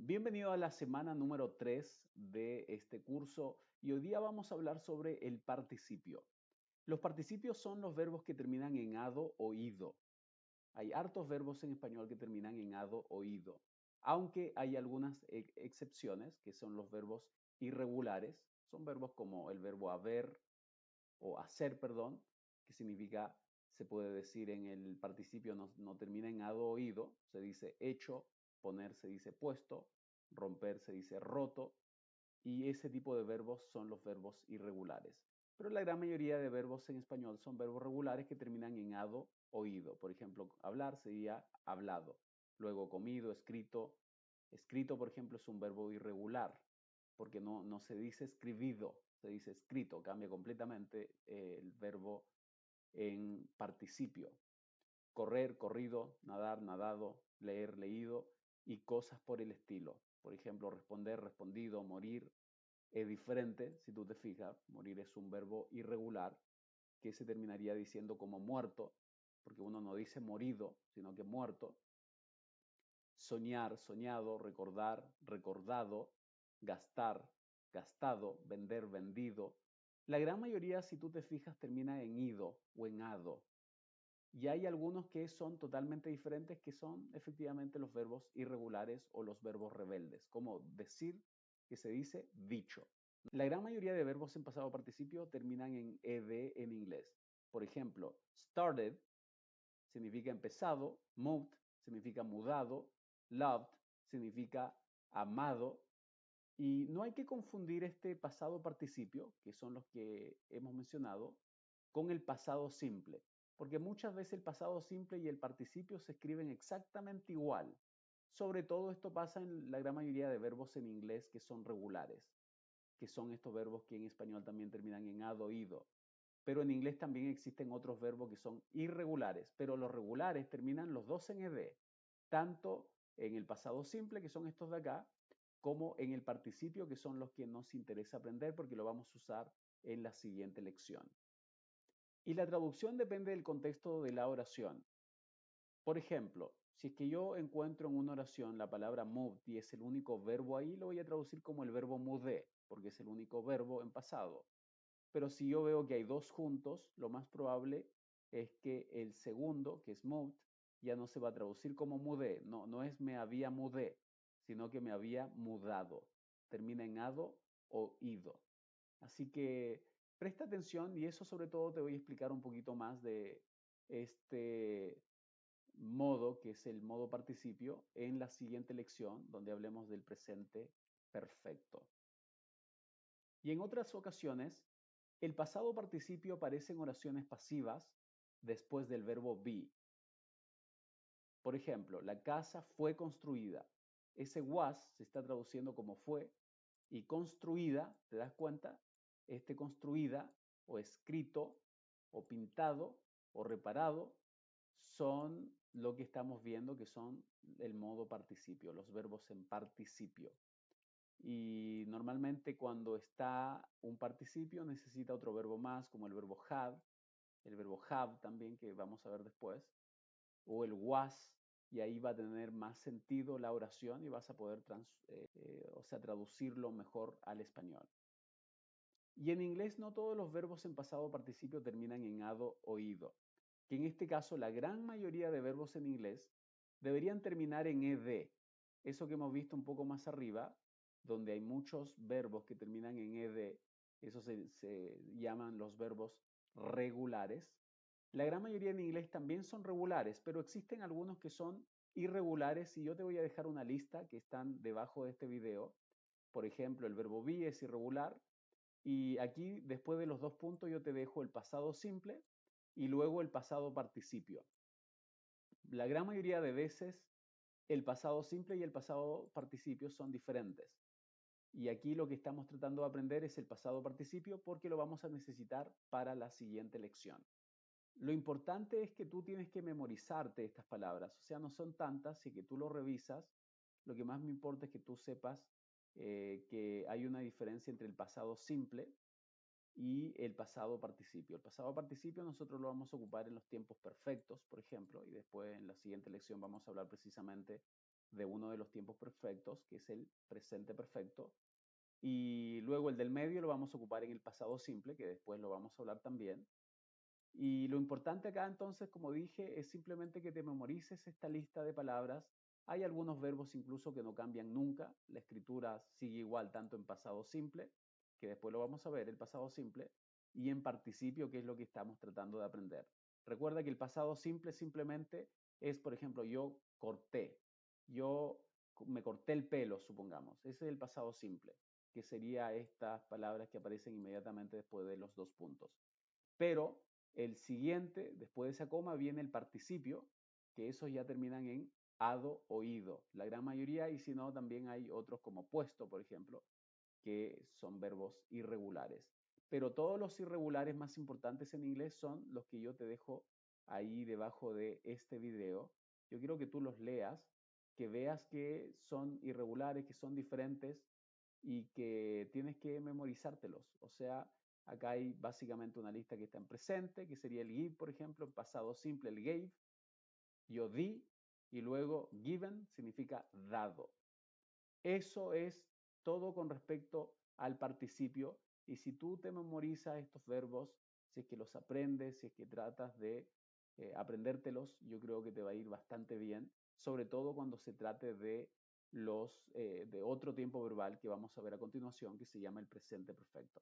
Bienvenido a la semana número 3 de este curso y hoy día vamos a hablar sobre el participio. Los participios son los verbos que terminan en ado o ido. Hay hartos verbos en español que terminan en ado o ido, aunque hay algunas excepciones que son los verbos irregulares. Son verbos como el verbo haber o hacer, perdón, que significa, se puede decir en el participio no termina en ado o ido, se dice hecho, poner se dice puesto, romper se dice roto, y ese tipo de verbos son los verbos irregulares. Pero la gran mayoría de verbos en español son verbos regulares que terminan en ado o ido. Por ejemplo, hablar sería hablado. Luego comido, escrito. Escrito, por ejemplo, es un verbo irregular, porque no se dice escribido, se dice escrito. Cambia completamente el verbo en participio. Correr, corrido, nadar, nadado, leer, leído y cosas por el estilo. Por ejemplo, responder, respondido, morir, es diferente, si tú te fijas, morir es un verbo irregular que se terminaría diciendo como muerto, porque uno no dice morido, sino que muerto. Soñar, soñado, recordar, recordado, gastar, gastado, vender, vendido. La gran mayoría, si tú te fijas, termina en ido o en ado. Y hay algunos que son totalmente diferentes, que son efectivamente los verbos irregulares o los verbos rebeldes, como decir, que se dice dicho. La gran mayoría de verbos en pasado participio terminan en ed en inglés. Por ejemplo, started significa empezado, moved significa mudado, loved significa amado. Y no hay que confundir este pasado participio, que son los que hemos mencionado, con el pasado simple, porque muchas veces el pasado simple y el participio se escriben exactamente igual. Sobre todo esto pasa en la gran mayoría de verbos en inglés que son regulares, que son estos verbos que en español también terminan en ado, ido. Pero en inglés también existen otros verbos que son irregulares, pero los regulares terminan los dos en ed, tanto en el pasado simple, que son estos de acá, como en el participio, que son los que nos interesa aprender porque lo vamos a usar en la siguiente lección. Y la traducción depende del contexto de la oración. Por ejemplo, si es que yo encuentro en una oración la palabra moved y es el único verbo ahí, lo voy a traducir como el verbo mudé, porque es el único verbo en pasado. Pero si yo veo que hay dos juntos, lo más probable es que el segundo, que es moved, ya no se va a traducir como mudé. No es me había mudé, sino que me había mudado. Termina en ado o ido. Así que presta atención y eso sobre todo te voy a explicar un poquito más de este modo, que es el modo participio, en la siguiente lección, donde hablemos del presente perfecto. Y en otras ocasiones, el pasado participio aparece en oraciones pasivas después del verbo be. Por ejemplo, la casa fue construida. Ese was se está traduciendo como fue y construida, ¿te das cuenta? Este construida o escrito o pintado o reparado son lo que estamos viendo que son el modo participio, los verbos en participio. Y normalmente cuando está un participio necesita otro verbo más, como el verbo have también, que vamos a ver después, o el was, y ahí va a tener más sentido la oración y vas a poder traducirlo mejor al español. Y en inglés no todos los verbos en pasado participio terminan en ado o ido, que en este caso la gran mayoría de verbos en inglés deberían terminar en ed. Eso que hemos visto un poco más arriba, donde hay muchos verbos que terminan en ed, eso se llaman los verbos regulares. La gran mayoría en inglés también son regulares, pero existen algunos que son irregulares y yo te voy a dejar una lista que están debajo de este video. Por ejemplo, el verbo be es irregular, y aquí, después de los dos puntos, yo te dejo el pasado simple y luego el pasado participio. La gran mayoría de veces, el pasado simple y el pasado participio son diferentes. Y aquí lo que estamos tratando de aprender es el pasado participio porque lo vamos a necesitar para la siguiente lección. Lo importante es que tú tienes que memorizarte estas palabras, o sea, no son tantas, y que tú lo revisas. Lo que más me importa es que tú sepas que hay una diferencia entre el pasado simple y el pasado participio. El pasado participio nosotros lo vamos a ocupar en los tiempos perfectos, por ejemplo, y después en la siguiente lección vamos a hablar precisamente de uno de los tiempos perfectos, que es el presente perfecto. Y luego el del medio lo vamos a ocupar en el pasado simple, que después lo vamos a hablar también. Y lo importante acá entonces, como dije, es simplemente que te memorices esta lista de palabras. Hay algunos verbos incluso que no cambian nunca. La escritura sigue igual tanto en pasado simple, que después lo vamos a ver, el pasado simple, y en participio, que es lo que estamos tratando de aprender. Recuerda que el pasado simple simplemente es, por ejemplo, yo corté. Yo me corté el pelo, supongamos. Ese es el pasado simple, que sería estas palabras que aparecen inmediatamente después de los dos puntos. Pero el siguiente, después de esa coma, viene el participio, que esos ya terminan en ado o ido, la gran mayoría, y si no, también hay otros como puesto, por ejemplo, que son verbos irregulares. Pero todos los irregulares más importantes en inglés son los que yo te dejo ahí debajo de este video. Yo quiero que tú los leas, que veas que son irregulares, que son diferentes y que tienes que memorizártelos. O sea, acá hay básicamente una lista que está en presente, que sería el give, por ejemplo, en pasado simple el gave, yo di, y luego given significa dado. Eso es todo con respecto al participio. Y si tú te memorizas estos verbos, si es que los aprendes, si es que tratas de aprendértelos, yo creo que te va a ir bastante bien, sobre todo cuando se trate de de otro tiempo verbal que vamos a ver a continuación, que se llama el presente perfecto.